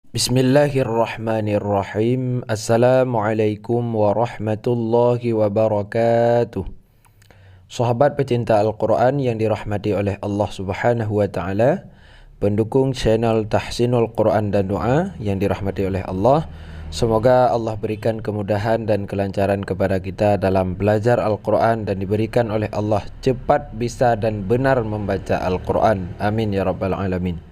Bismillahirrahmanirrahim. Assalamualaikum warahmatullahi wabarakatuh. Sahabat pecinta Al-Quran yang dirahmati oleh Allah Subhanahu wa Ta'ala, pendukung channel Tahsinul Quran dan Doa yang dirahmati oleh Allah, semoga Allah berikan kemudahan dan kelancaran kepada kita dalam belajar Al-Quran dan diberikan oleh Allah cepat bisa dan benar membaca Al-Quran. Amin ya rabbal alamin.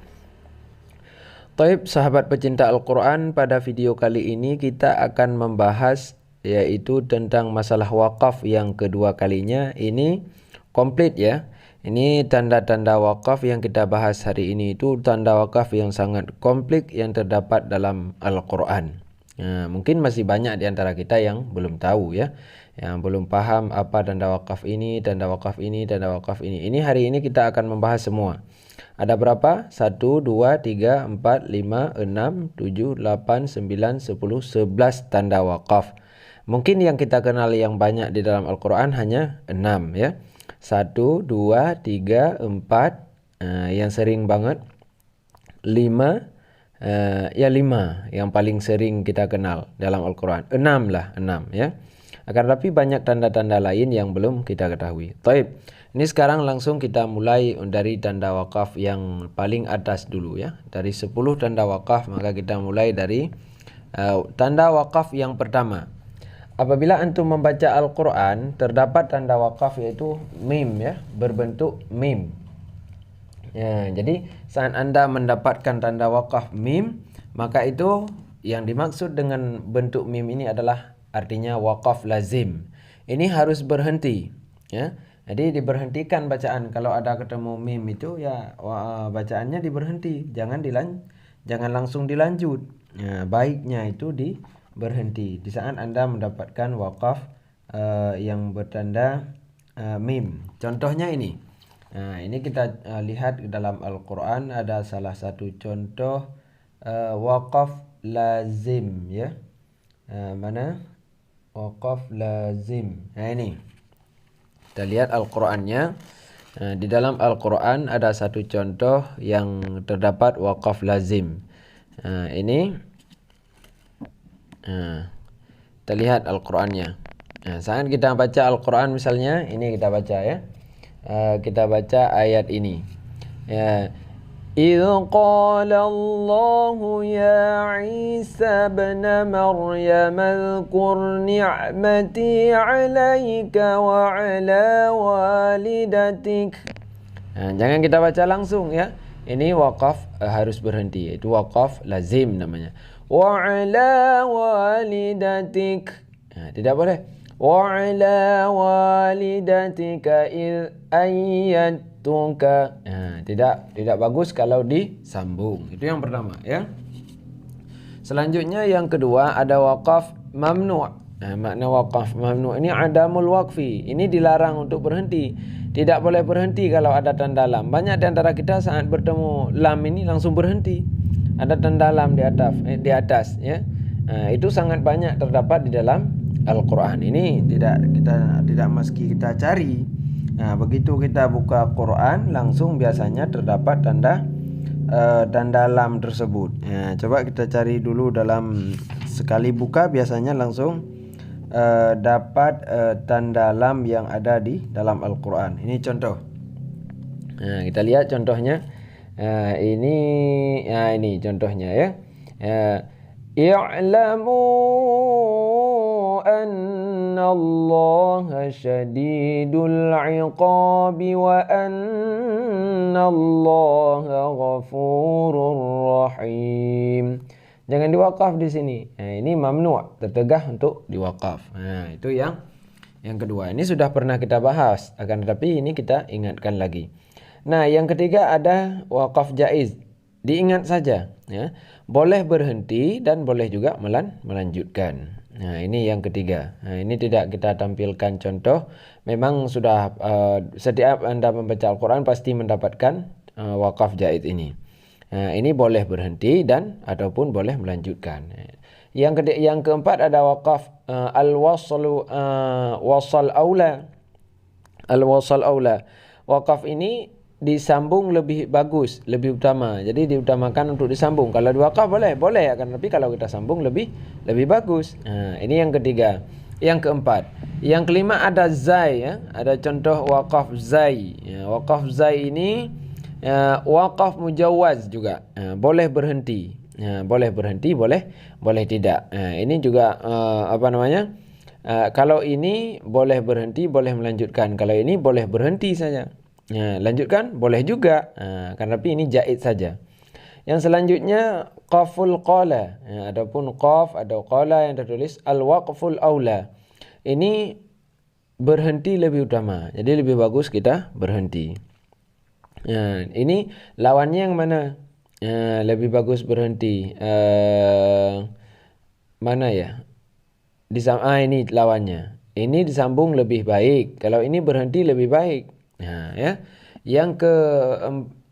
Taib, sahabat pecinta Al-Quran, pada video kali ini kita akan membahas yaitu tentang masalah wakaf yang kedua kalinya. Ini komplit ya. Ini tanda-tanda wakaf yang kita bahas hari ini itu tanda wakaf yang sangat komplit yang terdapat dalam Al-Quran. Mungkin masih banyak di antara kita yang belum tahu ya, yang belum paham apa tanda wakaf ini, tanda wakaf ini, tanda wakaf ini. Ini hari ini kita akan membahas semua. Ada berapa? 1, 2, 3, 4, 5, 6, 7, 8, 9, 10, 11 tanda wakaf. Mungkin yang kita kenal yang banyak di dalam Al-Quran hanya 6 ya. 1, 2, 3, 4, yang sering banget 5, ya 5 yang paling sering kita kenal dalam Al-Quran. 6 lah, 6 ya. Akan tetapi banyak tanda-tanda lain yang belum kita ketahui. Taib. Ini sekarang langsung kita mulai dari tanda wakaf yang paling atas dulu ya. Dari 10 tanda wakaf maka kita mulai dari tanda wakaf yang pertama. Apabila antum membaca Al-Quran terdapat tanda wakaf yaitu mim ya, berbentuk mim. Ya, jadi saat anda mendapatkan tanda wakaf mim, maka itu yang dimaksud dengan bentuk mim ini adalah artinya wakaf lazim. Ini harus berhenti ya. Jadi diberhentikan bacaan. Kalau ada ketemu mim itu ya bacaannya diberhenti, jangan langsung dilanjut. Ya, baiknya itu diberhenti di saat Anda mendapatkan wakaf yang bertanda mim. Contohnya ini. Nah, ini kita lihat dalam Al-Quran ada salah satu contoh wakaf lazim ya. Mana? Wakaf lazim. Nah ini. Kita lihat Al-Qurannya. Di dalam Al-Quran ada satu contoh yang terdapat wakaf lazim. Ini kita lihat Al-Qurannya. Saat kita baca Al-Quran misalnya, ini kita baca ya. Kita baca ayat ini. إذ قال الله يا عيسى ابن مريم اذكر نعمتي عليك وعلى والدتك. Jangan kita baca langsung ya. Ini wakaf harus berhenti. Itu wakaf lazim namanya. وعلى والدتك. Tidak boleh. وعلى والدتك إذ أيدتك. Tidak bagus kalau disambung. Itu yang pertama ya. Selanjutnya yang kedua ada wakaf mamnu'. Makna wakaf mamnu' ini adamul waqfi. Ini dilarang untuk berhenti. Tidak boleh berhenti kalau ada tanda lam. Banyak di antara kita saat bertemu lam ini langsung berhenti. Ada tanda lam di atas ya. Itu sangat banyak terdapat di dalam Al-Quran. Ini tidak meski kita cari. Begitu kita buka Quran langsung biasanya terdapat tanda lam tersebut. Coba kita cari dulu dalam sekali buka biasanya langsung dapat tanda lam yang ada di dalam Al-Quran. Ini contoh. Kita lihat contohnya. Ini contohnya ya. I'lamu anna Allah syadidul iqabi wa anna Allah ghafurur rahim. Jangan diwakaf di sini. Ini mamnu', tertegah untuk diwakaf. Itu yang kedua. Ini sudah pernah kita bahas, akan tetapi ini kita ingatkan lagi. Nah, yang ketiga ada wakaf jaiz. Diingat saja ya. Boleh berhenti dan boleh juga melanjutkan. Nah, ini yang ketiga. Ini tidak kita tampilkan contoh. Memang sudah setiap Anda membaca Al-Quran pasti mendapatkan wakaf jaiz ini. Ini boleh berhenti dan ataupun boleh melanjutkan. Yang keempat ada wakaf wasal aula. Al-wasal aula. Wakaf ini disambung lebih bagus, lebih utama. Jadi diutamakan untuk disambung. Kalau diwakaf boleh ya kan, tapi kalau kita sambung lebih bagus. Nah, ini yang ketiga. Yang keempat, yang kelima ada zai ya. Ada contoh wakaf zai. Ya, wakaf zai ini wakaf mujawaz juga. Boleh berhenti. Boleh berhenti, boleh tidak. Ini juga apa namanya? Kalau ini boleh berhenti, boleh melanjutkan. Kalau ini boleh berhenti saja. Lanjutkan boleh juga. Karena tapi ini jaiz saja. Yang selanjutnya qaful qala. Adapun qaf atau qala yang tertulis al-waqful aula. Ini berhenti lebih utama. Jadi lebih bagus kita berhenti. Ini lawannya yang mana? Lebih bagus berhenti. Mana ya? Ini lawannya. Ini disambung lebih baik. Kalau ini berhenti lebih baik. Ya. Yang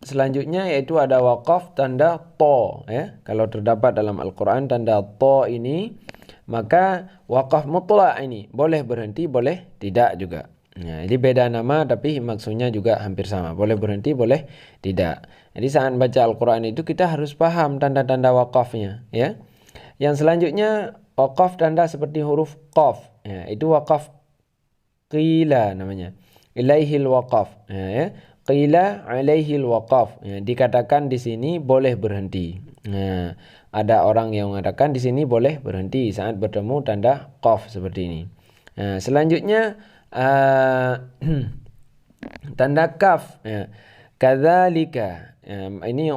selanjutnya yaitu ada wakaf tanda to ya. Kalau terdapat dalam Al-Qur'an tanda to ini, maka wakaf mutlak ini boleh berhenti, boleh tidak juga. Jadi beda nama tapi maksudnya juga hampir sama. Boleh berhenti, boleh tidak. Jadi saat baca Al-Qur'an itu kita harus paham tanda-tanda wakafnya ya. Yang selanjutnya wakaf tanda seperti huruf qaf. Ya, itu wakaf qila namanya. Ilaihil waqaf. Ya. Qila alaihil waqaf. Ya, dikatakan di sini boleh berhenti. Ya, ada orang yang mengatakan di sini boleh berhenti saat bertemu tanda qaf seperti ini. Ya, selanjutnya tanda kaf. Ya. Kadzalika. Ya, ini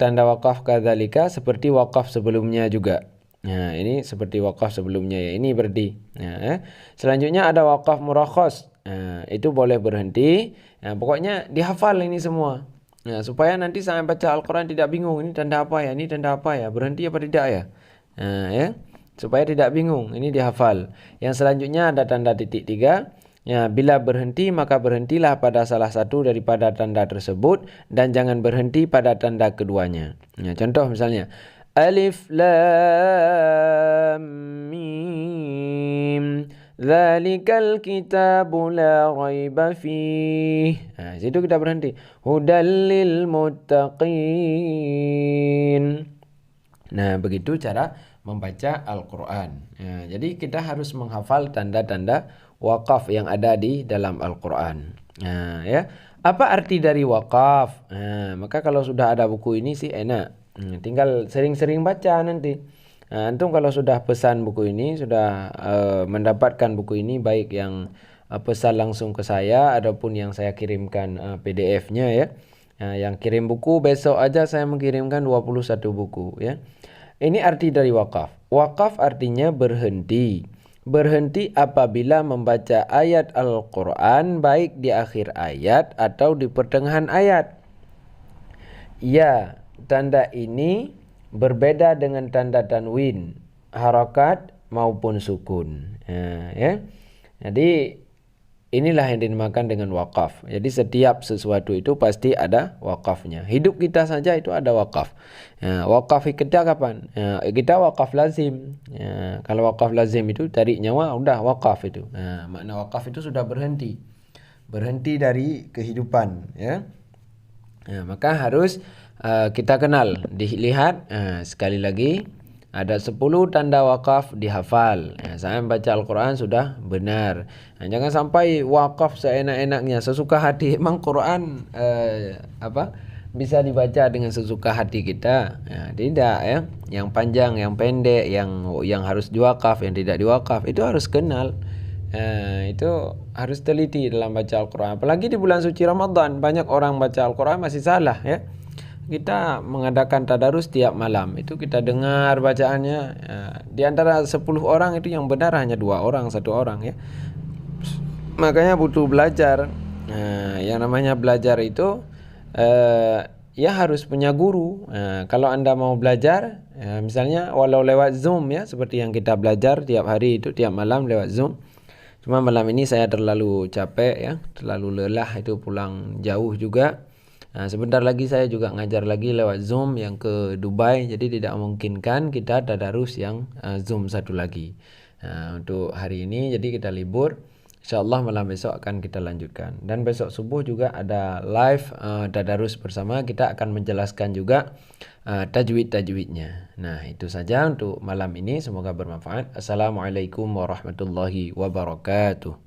tanda wakaf kadzalika seperti wakaf sebelumnya juga. Nah, ini seperti wakaf sebelumnya ya. Ini berarti. Nah, selanjutnya ada wakaf murakhas. Nah, itu boleh berhenti. Nah, pokoknya dihafal ini semua. Nah, supaya nanti saya baca Al-Quran tidak bingung. Ini tanda apa ya? Ini tanda apa ya? Berhenti apa tidak ya? Nah, ya. Supaya tidak bingung. Ini dihafal. Yang selanjutnya ada tanda titik 3. Ya, bila berhenti maka berhentilah pada salah satu daripada tanda tersebut dan jangan berhenti pada tanda keduanya. Ya, contoh misalnya Alif Lam Mim Dzalikal kitabu la raiba fih. Situ kita berhenti. Hudal lil muttaqin. Nah, begitu cara membaca Al-Qur'an. Jadi kita harus menghafal tanda-tanda wakaf yang ada di dalam Al-Qur'an. Ya. Apa arti dari wakaf? Maka kalau sudah ada buku ini sih enak. Tinggal sering-sering baca nanti. Antum kalau sudah pesan buku ini, sudah mendapatkan buku ini, baik yang pesan langsung ke saya ataupun yang saya kirimkan PDF-nya ya. Yang kirim buku besok aja saya mengirimkan 21 buku ya. Ini arti dari wakaf. Wakaf artinya berhenti. Berhenti apabila membaca ayat Al-Quran baik di akhir ayat atau di pertengahan ayat. Ya, tanda ini berbeda dengan tanda tanwin, harakat maupun sukun. Ya. Jadi inilah yang dinamakan dengan wakaf. Jadi setiap sesuatu itu pasti ada wakafnya. Hidup kita saja itu ada wakaf. Wakaf kita kapan? Kita wakaf lazim. Kalau wakaf lazim itu tarik nyawa udah wakaf itu. Makna wakaf itu sudah berhenti. Berhenti dari kehidupan ya. Maka harus kita kenal, dilihat sekali lagi ada 10 tanda wakaf dihafal. Saya membaca Al-Quran sudah benar. Jangan sampai wakaf seenak-enaknya, sesuka hati. Emang Quran bisa dibaca dengan sesuka hati kita? Tidak ya. Yang panjang, yang pendek, yang harus diwakaf, yang tidak diwakaf itu harus kenal. Itu harus teliti dalam baca Al-Quran. Apalagi di bulan suci Ramadan, banyak orang baca Al-Quran masih salah ya. Kita mengadakan tadarus tiap malam. Itu kita dengar bacaannya. Di antara 10 orang itu yang benar hanya 2 orang, 1 orang ya. Makanya butuh belajar. Yang namanya belajar itu ya harus punya guru. Kalau Anda mau belajar, misalnya walau lewat Zoom ya, seperti yang kita belajar tiap hari itu, tiap malam lewat Zoom. Cuma malam ini saya terlalu capek ya, terlalu lelah, itu pulang jauh juga. Sebentar lagi saya juga ngajar lagi lewat Zoom yang ke Dubai, jadi tidak memungkinkan kita tadarus yang Zoom satu lagi. Untuk hari ini jadi kita libur. InsyaAllah malam besok akan kita lanjutkan. Dan besok subuh juga ada live tadarus bersama. Kita akan menjelaskan juga tajwid-tajwidnya. Nah, itu saja untuk malam ini. Semoga bermanfaat. Assalamualaikum warahmatullahi wabarakatuh.